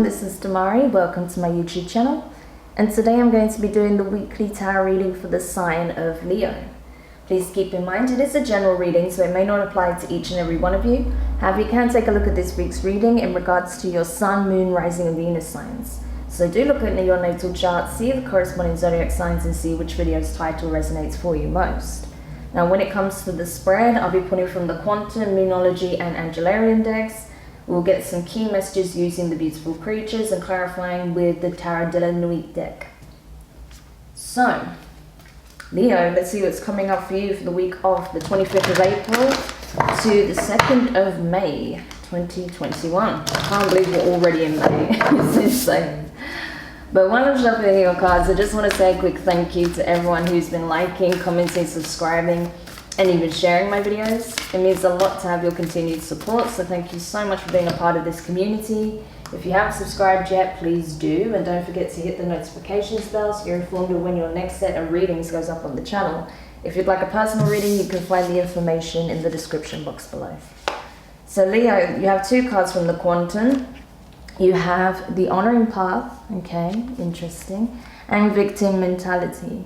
this is Demari. Welcome to my YouTube channel. And today I'm going to be doing the weekly tarot reading for the sign of Leo. Please keep in mind it is a general reading, so it may not apply to each and every one of you. However, you can take a look at this week's reading in regards to your Sun, Moon, Rising and Venus signs. So do look at your natal chart, see the corresponding zodiac signs and see which video's title resonates for you most. Now when it comes to the spread, I'll be putting from the Quantum, Moonology and Angelarium decks. We'll get some key messages using the beautiful creatures and clarifying with the Tarot de la Nuit deck. So, Leo, let's see what's coming up for you for the week of the 25th of April to the 2nd of May 2021. I can't believe we're already in May. It's insane. But while I'm shuffling your cards, I just want to say a quick thank you to everyone who's been liking, commenting, subscribing, and even sharing my videos. It means a lot to have your continued support, so thank you so much for being a part of this community. If you haven't subscribed yet, please do, and don't forget to hit the notifications bell so you're informed of when your next set of readings goes up on the channel. If you'd like a personal reading, you can find the information in the description box below. So Leo, you have two cards from the Quantum. You have the Honoring Path, okay, interesting, and Victim Mentality.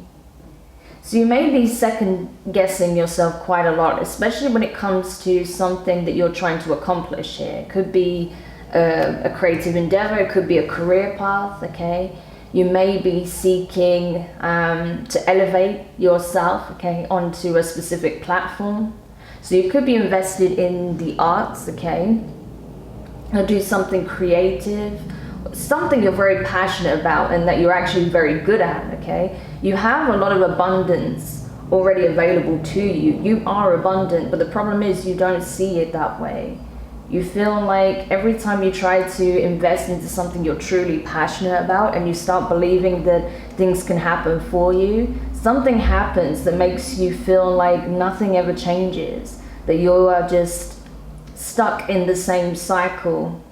So you may be second guessing yourself quite a lot, especially when it comes to something that you're trying to accomplish here. It could be a creative endeavor, it could be a career path, okay? You may be seeking to elevate yourself, okay, onto a specific platform. So you could be invested in the arts, okay? Or do something creative, something you're very passionate about and that you're actually very good at, okay? You have a lot of abundance already available to you. You are abundant, but the problem is you don't see it that way. You feel like every time you try to invest into something you're truly passionate about and you start believing that things can happen for you, something happens that makes you feel like nothing ever changes, that you are just stuck in the same cycle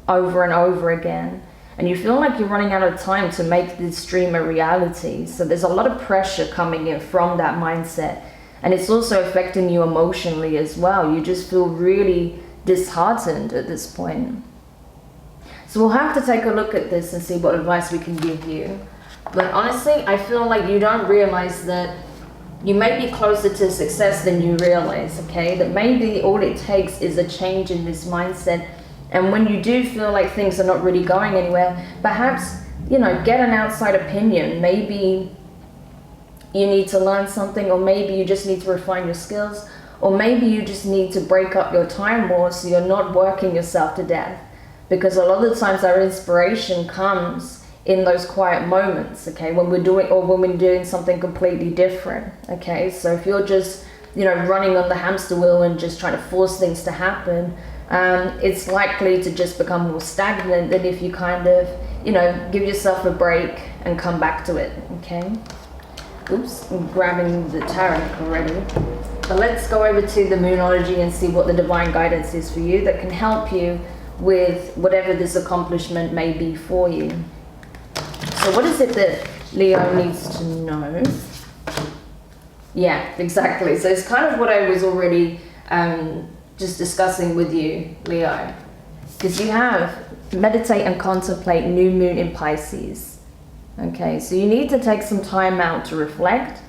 over and over again. And you feel like you're running out of time to make this dream a reality. So there's a lot of pressure coming in from that mindset. And it's also affecting you emotionally as well. You just feel really disheartened at this point. So we'll have to take a look at this and see what advice we can give you. But honestly, I feel like you don't realize that you may be closer to success than you realize, okay? That maybe all it takes is a change in this mindset. And when you do feel like things are not really going anywhere, perhaps, you know, get an outside opinion. Maybe you need to learn something, or maybe you just need to refine your skills, or maybe you just need to break up your time more so you're not working yourself to death. Because a lot of the times our inspiration comes in those quiet moments, okay, when we're doing something completely different, okay? So if you're just, you know, running on the hamster wheel and just trying to force things to happen, it's likely to just become more stagnant than if you kind of, you know, give yourself a break and come back to it, okay? Oops, I'm grabbing the tarot already. But let's go over to the Moonology and see what the divine guidance is for you that can help you with whatever this accomplishment may be for you. So what is it that Leo needs to know? Yeah, exactly. So it's kind of what I was already just discussing with you, Leo, because you have meditate and contemplate new moon in Pisces. Okay, so you need to take some time out to reflect,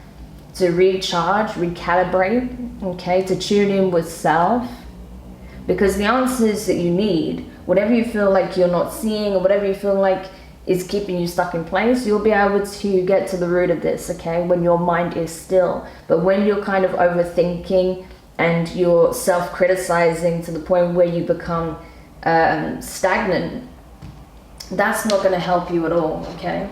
to recharge, recalibrate, okay, to tune in with self, because the answers that you need, whatever you feel like you're not seeing or whatever you feel like is keeping you stuck in place, you'll be able to get to the root of this, okay, when your mind is still. But when you're kind of overthinking and you're self-criticizing to the point where you become stagnant, that's not going to help you at all, okay?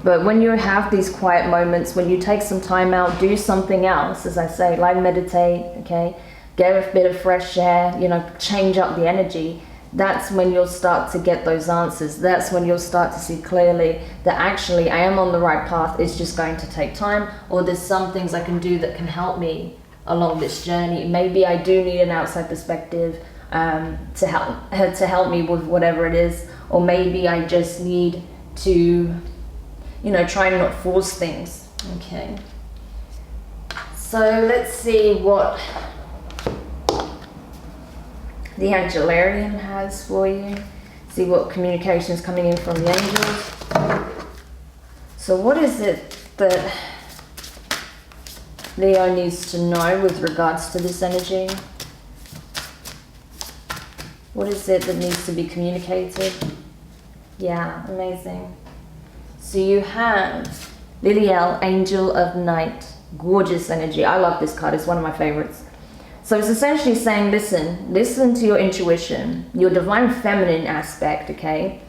But when you have these quiet moments, when you take some time out, do something else, as I say, like meditate, okay? Get a bit of fresh air, you know, change up the energy. That's when you'll start to get those answers. That's when you'll start to see clearly that actually I am on the right path. It's just going to take time, or there's some things I can do that can help me along this journey. Maybe I do need an outside perspective to help me with whatever it is, or maybe I just need to, you know, try and not force things, okay? So let's see what the Angelarium has for you. See what communication is coming in from the angels. So what is it that Leo needs to know with regards to this energy? What is it that needs to be communicated? Yeah, amazing. So you have Liliel, Angel of Night. Gorgeous energy. I love this card. It's one of my favorites. So it's essentially saying, listen to your intuition. Your divine feminine aspect, okay,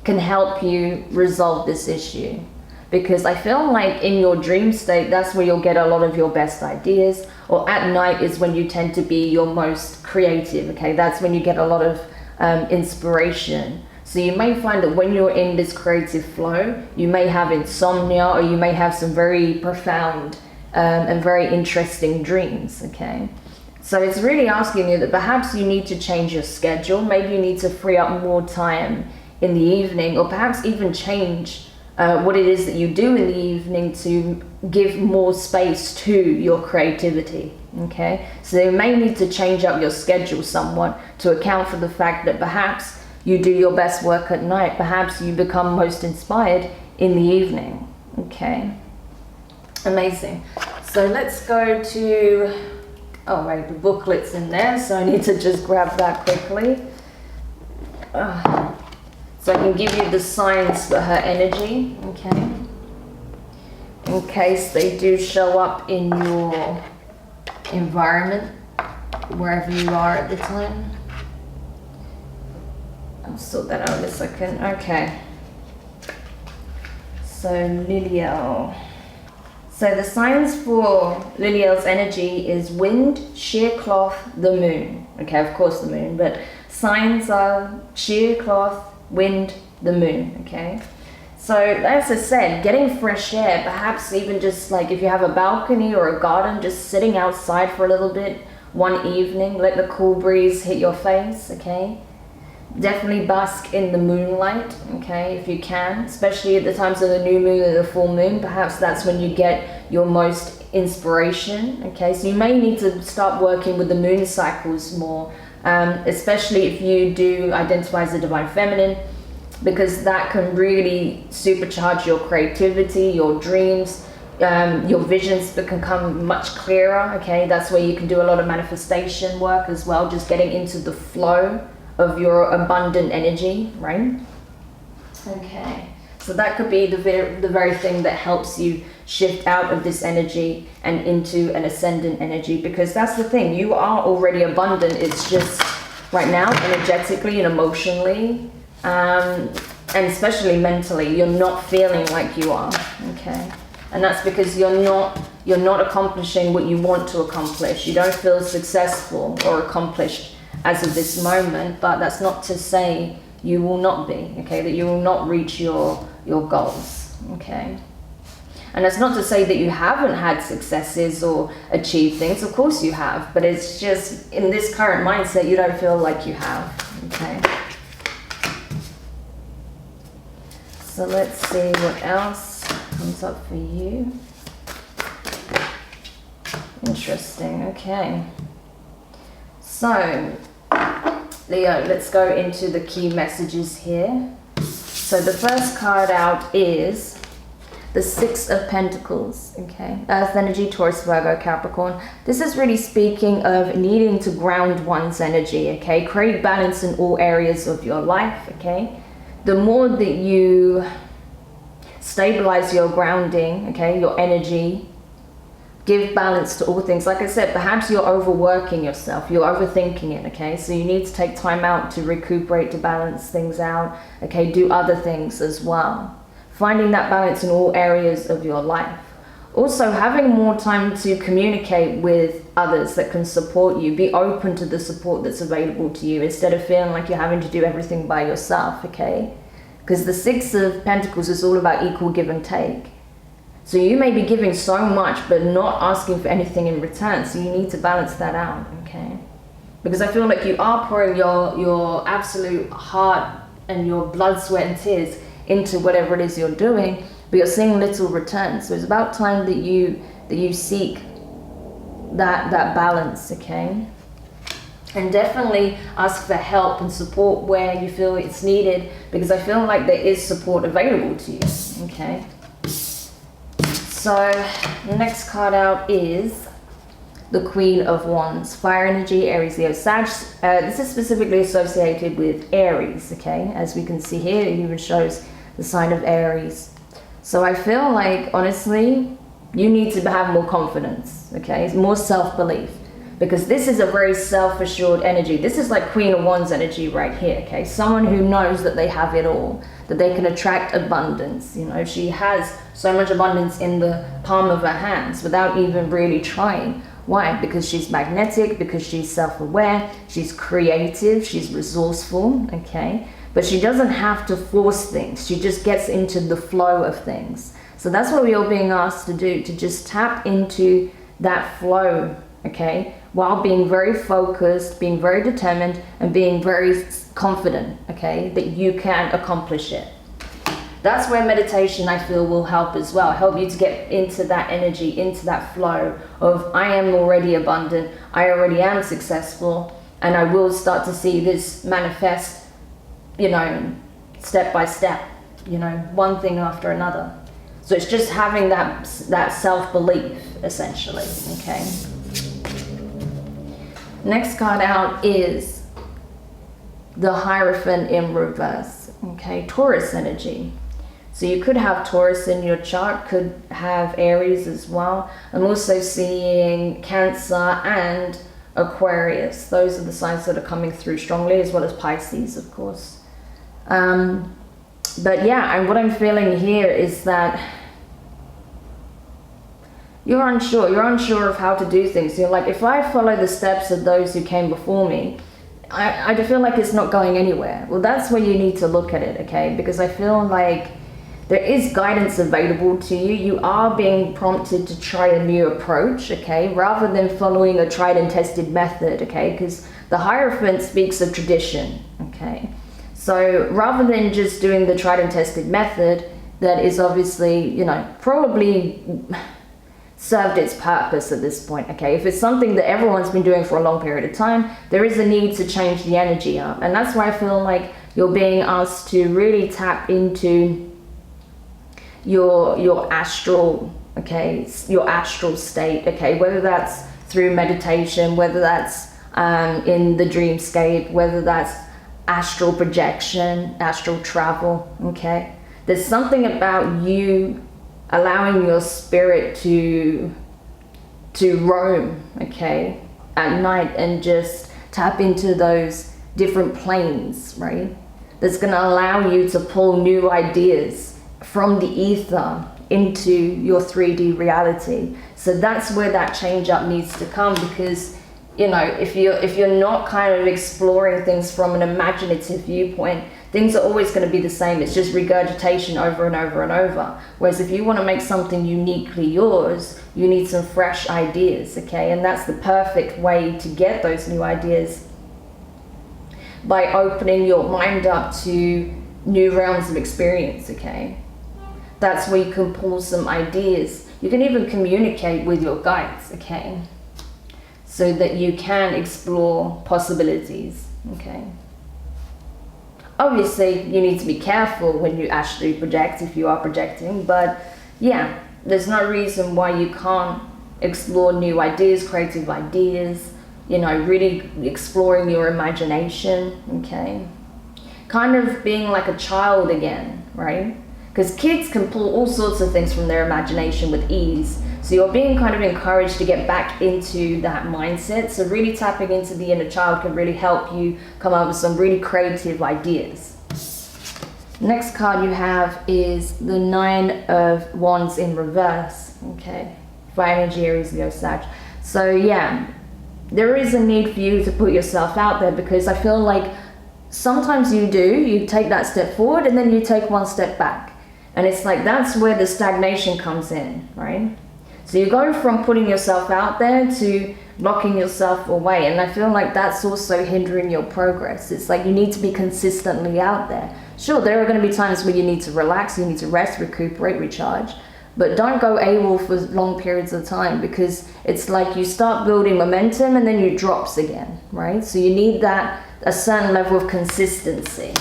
can help you resolve this issue. Because I feel like in your dream state, that's where you'll get a lot of your best ideas. Or at night is when you tend to be your most creative, okay? That's when you get a lot of inspiration. So you may find that when you're in this creative flow, you may have insomnia, or you may have some very profound and very interesting dreams, okay? So it's really asking you that perhaps you need to change your schedule. Maybe you need to free up more time in the evening, or perhaps even change what it is that you do in the evening to give more space to your creativity, okay? So you may need to change up your schedule somewhat to account for the fact that perhaps you do your best work at night. Perhaps you become most inspired in the evening, okay? Amazing. So let's go to, oh wait, the booklet's in there, so I need to just grab that quickly. So I can give you the signs for her energy, okay? In case they do show up in your environment, wherever you are at the time. I'll sort that out in a second. Okay. So Liliel. So the signs for Liliel's energy is wind, sheer cloth, the moon. Okay, of course the moon, but signs are sheer cloth, wind, the moon, okay? So as I said, getting fresh air, perhaps even just like if you have a balcony or a garden, just sitting outside for a little bit one evening, let the cool breeze hit your face, okay? Definitely bask in the moonlight, okay, if you can, especially at the times of the new moon and the full moon. Perhaps that's when you get your most inspiration, okay? So you may need to start working with the moon cycles more, especially if you do identify as a divine feminine, because that can really supercharge your creativity, your dreams, your visions can become much clearer, okay? That's where you can do a lot of manifestation work as well, just getting into the flow of your abundant energy, right? Okay, so that could be the very thing that helps you shift out of this energy and into an ascendant energy, because that's the thing, you are already abundant. It's just right now, energetically and emotionally, and especially mentally, you're not feeling like you are, okay? And that's because you're not accomplishing what you want to accomplish. You don't feel successful or accomplished as of this moment, but that's not to say you will not be, okay, that you will not reach your goals, okay? And that's not to say that you haven't had successes or achieved things. Of course you have, but it's just in this current mindset you don't feel like you have, okay? So let's see what else comes up for you. Interesting, okay. So, Leo, let's go into the key messages here. So the first card out is the Six of Pentacles, okay? Earth energy, Taurus, Virgo, Capricorn. This is really speaking of needing to ground one's energy, okay? Create balance in all areas of your life, okay? The more that you stabilize your grounding, okay, your energy, give balance to all things. Like I said, perhaps you're overworking yourself, you're overthinking it, okay? So you need to take time out to recuperate, to balance things out, okay? Do other things as well. Finding that balance in all areas of your life. Also, having more time to communicate with others that can support you. Be open to the support that's available to you instead of feeling like you're having to do everything by yourself, okay? Because the Six of Pentacles is all about equal give and take. So you may be giving so much but not asking for anything in return. So you need to balance that out, okay? Because I feel like you are pouring your absolute heart and your blood, sweat and tears into whatever it is you're doing, but you're seeing little return. So it's about time that you seek that balance, okay? And definitely ask for help and support where you feel it's needed, because I feel like there is support available to you. Okay, so the next card out is the Queen of Wands, fire energy, Aries, Leo, Sag. This is specifically associated with Aries. Okay, as we can see here, it even shows the sign of Aries. So I feel like, honestly, you need to have more confidence. Okay, more self-belief, because this is a very self-assured energy. This is like Queen of Wands energy right here. Okay, someone who knows that they have it all, that they can attract abundance. You know, she has so much abundance in the palm of her hands without even really trying. Why? Because she's magnetic, because she's self-aware, she's creative, she's resourceful. Okay, but she doesn't have to force things. She just gets into the flow of things. So that's what we're all being asked to do, to just tap into that flow. Okay, while being very focused, being very determined, and being very confident, okay, that you can accomplish it. That's where meditation, I feel, will help as well. Help you to get into that energy, into that flow of, I am already abundant, I already am successful, and I will start to see this manifest, you know, step by step, you know, one thing after another. So it's just having that self-belief, essentially. Okay. Next card out is the Hierophant in reverse. Okay, Taurus energy. So you could have Taurus in your chart, could have Aries as well. I'm also seeing Cancer and Aquarius. Those are the signs that are coming through strongly, as well as Pisces, of course. But yeah, and what I'm feeling here is that you're unsure of how to do things. You're like, if I follow the steps of those who came before me, I feel like it's not going anywhere. Well, that's where you need to look at it, okay? Because I feel like there is guidance available to you. You are being prompted to try a new approach, okay? Rather than following a tried and tested method, okay? Because the Hierophant speaks of tradition, okay? So rather than just doing the tried and tested method that is obviously, you know, probably served its purpose at this point, okay? If it's something that everyone's been doing for a long period of time, there is a need to change the energy up. And that's why I feel like you're being asked to really tap into your astral, okay? Your astral state, okay? Whether that's through meditation, whether that's in the dreamscape, whether that's astral projection, astral travel, okay? There's something about you allowing your spirit to roam, okay, at night and just tap into those different planes, right? That's going to allow you to pull new ideas from the ether into your 3D reality. So that's where that change up needs to come, because, you know, if you're not kind of exploring things from an imaginative viewpoint, things are always going to be the same. It's just regurgitation over and over and over. Whereas if you want to make something uniquely yours, you need some fresh ideas, okay? And that's the perfect way to get those new ideas, by opening your mind up to new realms of experience, okay? That's where you can pull some ideas. You can even communicate with your guides, okay? So that you can explore possibilities, okay? Obviously, you need to be careful when you actually project, if you are projecting, but yeah, there's no reason why you can't explore new ideas, creative ideas, you know, really exploring your imagination, okay? Kind of being like a child again, right? Because kids can pull all sorts of things from their imagination with ease. So you're being kind of encouraged to get back into that mindset. So really tapping into the inner child can really help you come up with some really creative ideas. Next card you have is the Nine of Wands in reverse. Okay, fire energy, Aries, Leo, Sag. So yeah, there is a need for you to put yourself out there, because I feel like sometimes you take that step forward and then you take one step back. And it's like, that's where the stagnation comes in, right? So you go from putting yourself out there to locking yourself away. And I feel like that's also hindering your progress. It's like you need to be consistently out there. Sure, there are going to be times where you need to relax, you need to rest, recuperate, recharge. but don't go AWOL for long periods of time, because it's like you start building momentum and then you drops again, right? So you need a certain level of consistency.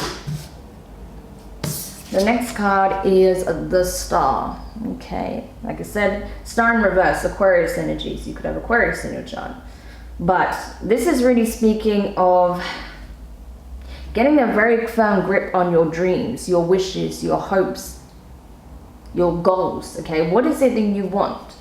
The next card is the Star. Okay, like I said, Star in reverse, Aquarius energies. You could have Aquarius in your chart. But this is really speaking of getting a very firm grip on your dreams, your wishes, your hopes, your goals. Okay, what is it that you want?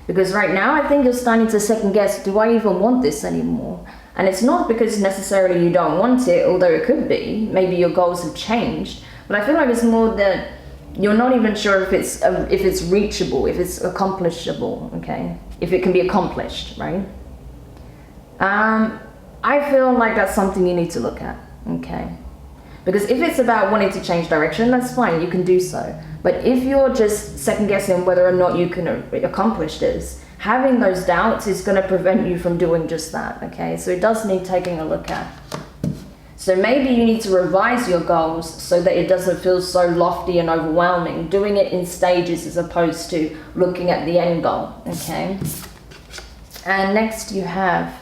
Because right now I think you're starting to second guess, do I even want this anymore? And it's not because necessarily you don't want it, although it could be. Maybe your goals have changed. But I feel like it's more that you're not even sure if it's reachable, if it's accomplishable, okay? If it can be accomplished, right? I feel like that's something you need to look at, okay? Because if it's about wanting to change direction, that's fine, you can do so. But if you're just second guessing whether or not you can accomplish this, having those doubts is going to prevent you from doing just that, okay? So it does need taking a look at. So maybe you need to revise your goals so that it doesn't feel so lofty and overwhelming, doing it in stages as opposed to looking at the end goal, okay? And next you have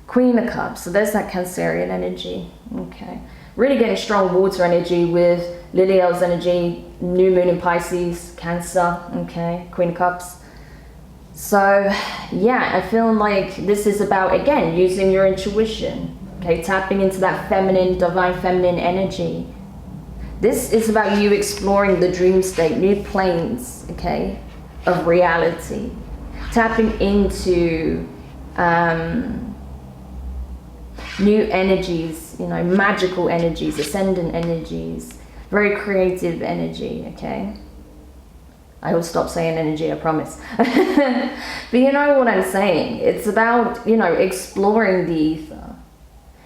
Queen of Cups. So there's that Cancerian energy, okay? Really getting strong water energy with Liliel's energy, new moon in Pisces, Cancer, okay? Queen of Cups. So yeah, I feel like this is about, again, using your intuition. Okay, tapping into that feminine, divine feminine energy. This is about you exploring the dream state, new planes, okay, of reality. Tapping into new energies, you know, magical energies, ascendant energies, very creative energy, okay? I will stop saying energy, I promise. But you know what I'm saying? It's about, you know, exploring the ether.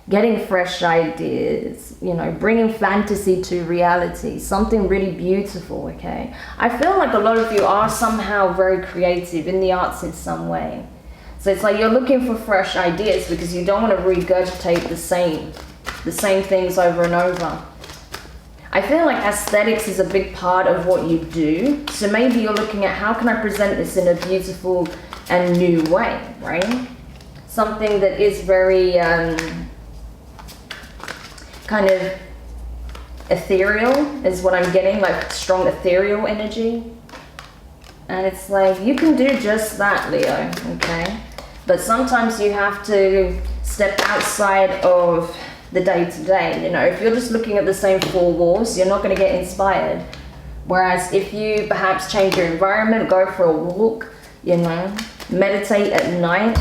Getting fresh ideas, you know, bringing fantasy to reality, something really beautiful, okay? I feel like a lot of you are somehow very creative in the arts in some way. So it's like you're looking for fresh ideas because you don't want to regurgitate the same things over and over. I feel like aesthetics is a big part of what you do. So maybe you're looking at how can I present this in a beautiful and new way, right? Something that is very, kind of ethereal is what I'm getting, like strong ethereal energy. And it's like, you can do just that, Leo, okay? But sometimes you have to step outside of the day-to-day, you know? If you're just looking at the same four walls, you're not gonna get inspired. Whereas if you perhaps change your environment, go for a walk, you know, meditate at night.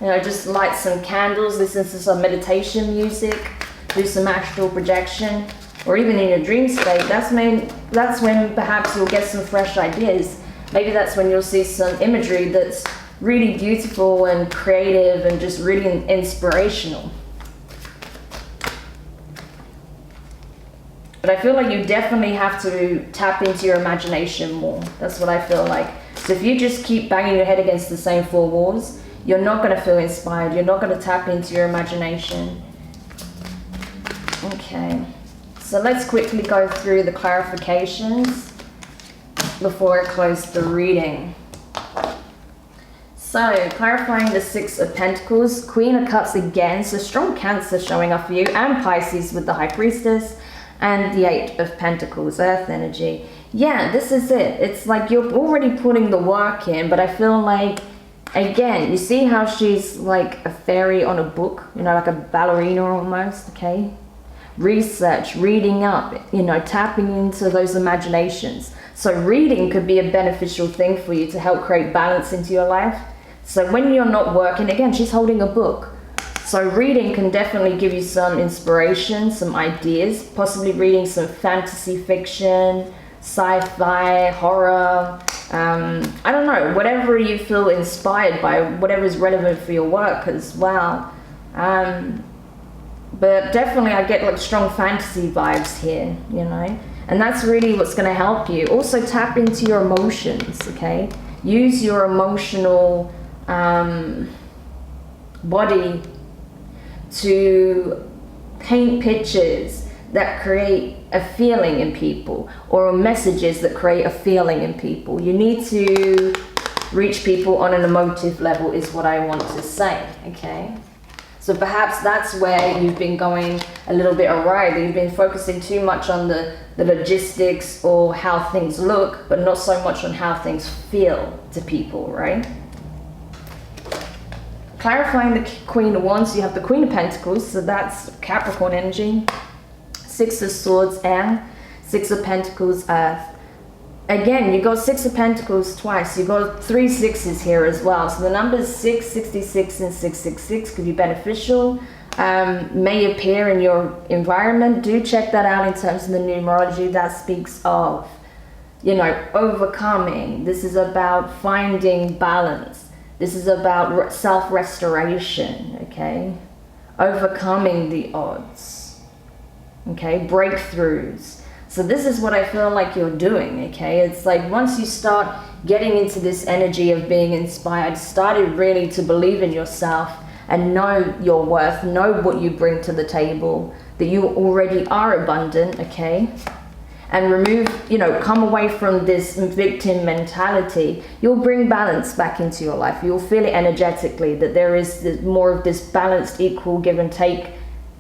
You know, just light some candles, listen to some meditation music, do some astral projection, or even in your dream state, that's when perhaps you'll get some fresh ideas. Maybe that's when you'll see some imagery that's really beautiful and creative and just really inspirational. But I feel like you definitely have to tap into your imagination more. That's what I feel like. So if you just keep banging your head against the same four walls, you're not going to feel inspired. You're not going to tap into your imagination. Okay, so let's quickly go through the clarifications before I close the reading. So, clarifying the Six of Pentacles, Queen of Cups again, so strong Cancer showing up for you, and Pisces with the High Priestess, and the Eight of Pentacles, Earth energy. Yeah, this is it. It's like you're already putting the work in, but I feel like, again, you see how she's like a fairy on a book, you know, like a ballerina almost, okay? Research, reading up, you know, tapping into those imaginations. So reading could be a beneficial thing for you to help create balance into your life. So when you're not working, again, she's holding a book. So reading can definitely give you some inspiration, some ideas, possibly reading some fantasy fiction, sci-fi, horror, I don't know, whatever you feel inspired by, whatever is relevant for your work as well. But definitely I get like strong fantasy vibes here, you know, and that's really what's going to help you. Also tap into your emotions, okay? Use your emotional body to paint pictures, that create a feeling in people, or messages that create a feeling in people. You need to reach people on an emotive level is what I want to say, okay? So perhaps that's where you've been going a little bit awry, that you've been focusing too much on the logistics or how things look, but not so much on how things feel to people, right? Clarifying the Queen of Wands, you have the Queen of Pentacles, so that's Capricorn energy. Six of Swords, air. Six of Pentacles, earth. Again, you got Six of Pentacles twice. You got 3 sixes here as well. So the numbers 6, 66, and 666 could be beneficial. May appear in your environment. Do check that out in terms of the numerology. That speaks of, you know, overcoming. This is about finding balance. This is about self-restoration, okay? Overcoming the odds, okay? Breakthroughs. So this is what I feel like you're doing, okay? It's like once you start getting into this energy of being inspired, started really to believe in yourself and know your worth, know what you bring to the table, that you already are abundant, okay? And remove, you know, come away from this victim mentality, you'll bring balance back into your life. You'll feel it energetically, that there is more of this balanced, equal give and take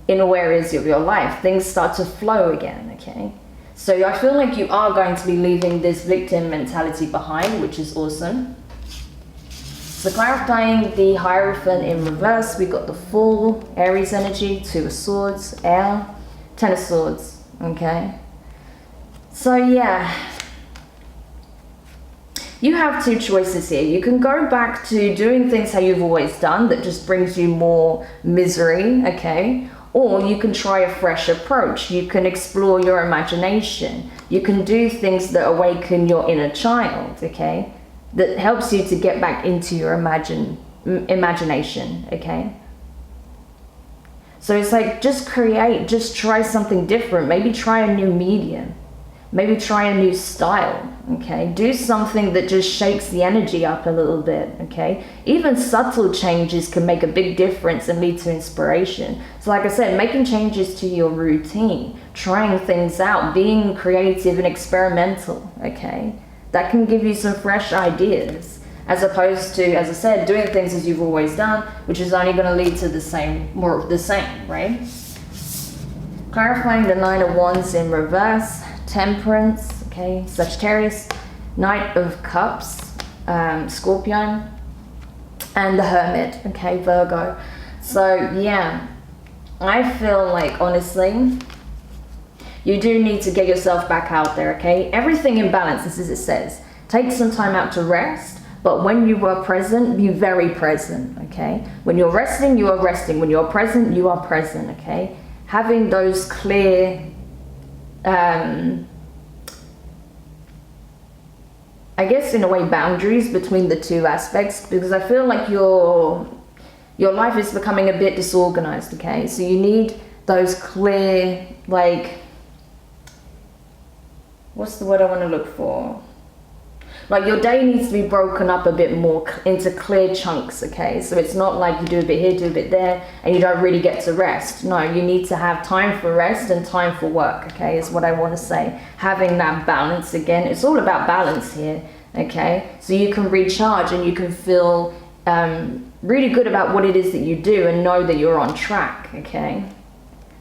in all areas of your life. Things start to flow again, okay? So I feel like you are going to be leaving this victim mentality behind, which is awesome. So clarifying the Hierophant in reverse, we got the Fool, Aries energy, 2 of Swords, air, 10 of Swords, okay? So yeah, you have 2 choices here. You can go back to doing things how you've always done that just brings you more misery, okay? Or you can try a fresh approach. You can explore your imagination. You can do things that awaken your inner child, okay? That helps you to get back into your imagination, okay? So it's like, just create, just try something different. Maybe try a new medium. Maybe try a new style, okay? Do something that just shakes the energy up a little bit, okay? Even subtle changes can make a big difference and lead to inspiration. So like I said, making changes to your routine, trying things out, being creative and experimental, okay? That can give you some fresh ideas, as opposed to, as I said, doing things as you've always done, which is only gonna lead to the same, more of the same, right? Clarifying the 9 of Wands in reverse, Temperance, okay, Sagittarius, Knight of Cups, Scorpio, and the Hermit, okay, Virgo. So yeah, I feel like honestly, you do need to get yourself back out there, okay? Everything in balance, this is it says. Take some time out to rest, but when you are present, be very present, okay? When you're resting, you are resting. When you're present, you are present, okay? Having those clear I guess in a way boundaries between the 2 aspects, because I feel like your life is becoming a bit disorganized, okay? So you need those clear, like, what's the word I want to look for? Like your day needs to be broken up a bit more into clear chunks, okay? So it's not like you do a bit here, do a bit there, and you don't really get to rest. No, you need to have time for rest and time for work, okay, is what I want to say. Having that balance again, it's all about balance here, okay? So you can recharge and you can feel really good about what it is that you do and know that you're on track, okay?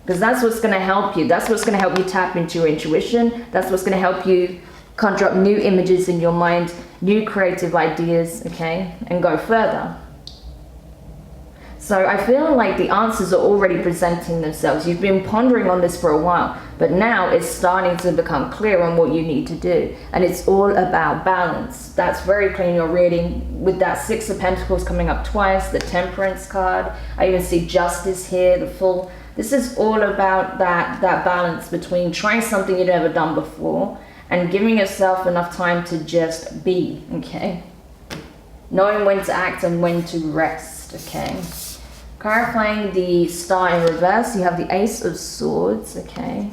Because that's what's going to help you. That's what's going to help you tap into your intuition. That's what's going to help you conjure up new images in your mind, new creative ideas, okay, and go further. So I feel like the answers are already presenting themselves. You've been pondering on this for a while, but now it's starting to become clear on what you need to do. And it's all about balance. That's very clear in your reading, with that 6 of Pentacles coming up twice, the Temperance card. I even see Justice here, the Fool. This is all about that balance between trying something you've never done before and giving yourself enough time to just be, okay? Knowing when to act and when to rest, okay? Clarifying the Star in reverse, you have the Ace of Swords, okay?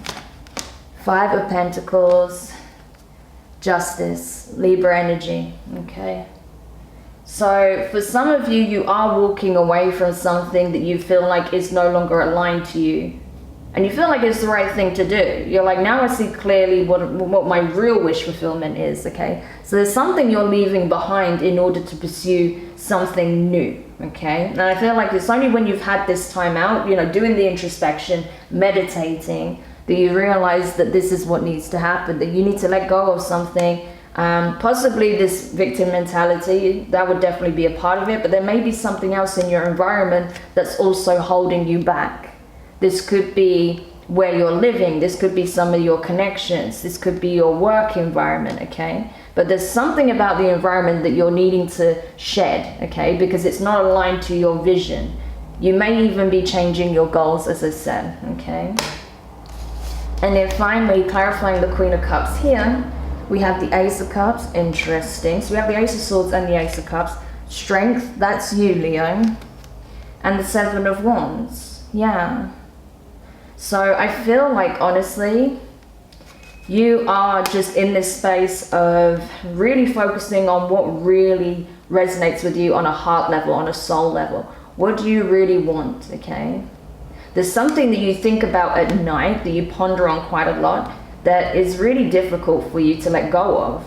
5 of Pentacles, Justice, Libra energy, okay? So for some of you, you are walking away from something that you feel like is no longer aligned to you, And you feel like it's the right thing to do. You're like, now I see clearly what my real wish fulfillment is, okay? So there's something you're leaving behind in order to pursue something new, okay? And I feel like it's only when you've had this time out, you know, doing the introspection, meditating, that you realize that this is what needs to happen, that you need to let go of something. Possibly this victim mentality, that would definitely be a part of it, but there may be something else in your environment that's also holding you back. This could be where you're living, this could be some of your connections, this could be your work environment, okay? But there's something about the environment that you're needing to shed, okay? Because it's not aligned to your vision. You may even be changing your goals, as I said, okay? And then finally, clarifying the Queen of Cups here, we have the Ace of Cups, interesting. So we have the Ace of Swords and the Ace of Cups. Strength, that's you, Leo. And the Seven of Wands, yeah. So I feel like, honestly, you are just in this space of really focusing on what really resonates with you on a heart level, on a soul level. What do you really want, okay? There's something that you think about at night, that you ponder on quite a lot, that is really difficult for you to let go of.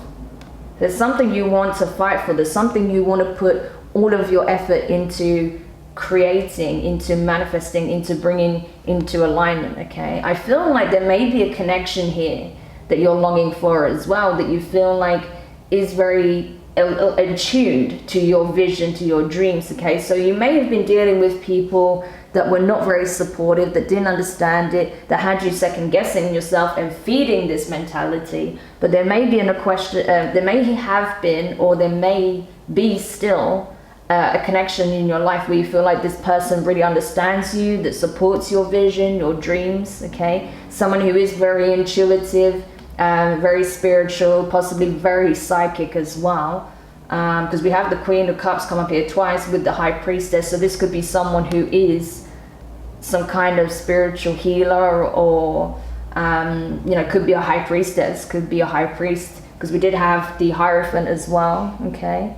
There's something you want to fight for. There's something you want to put all of your effort into creating, into manifesting, into bringing into alignment, okay? I feel like there may be a connection here that you're longing for as well, that you feel like is very attuned to your vision, to your dreams, okay? So you may have been dealing with people that were not very supportive, that didn't understand it, that had you second guessing yourself and feeding this mentality. But there may be there may have been, or there may be still a connection in your life where you feel like this person really understands you, that supports your vision, your dreams, okay? Someone who is very intuitive, very spiritual, possibly very psychic as well. Because we have the Queen of Cups come up here twice with the High Priestess. So this could be someone who is some kind of spiritual healer, or, you know, could be a High Priestess, could be a High Priest, because we did have the Hierophant as well, okay?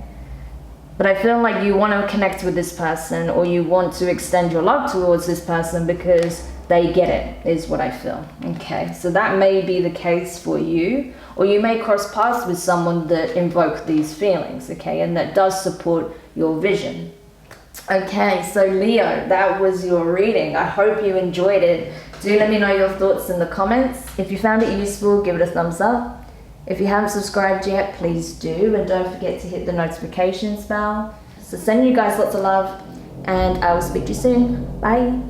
But I feel like you want to connect with this person, or you want to extend your love towards this person because they get it, is what I feel. Okay, so that may be the case for you, or you may cross paths with someone that invoke these feelings, okay, and that does support your vision. Okay, so Leo, that was your reading. I hope you enjoyed it. Do let me know your thoughts in the comments. If you found it useful, give it a thumbs up. If you haven't subscribed yet, please do, and don't forget to hit the notifications bell. So sending you guys lots of love, and I will speak to you soon. Bye.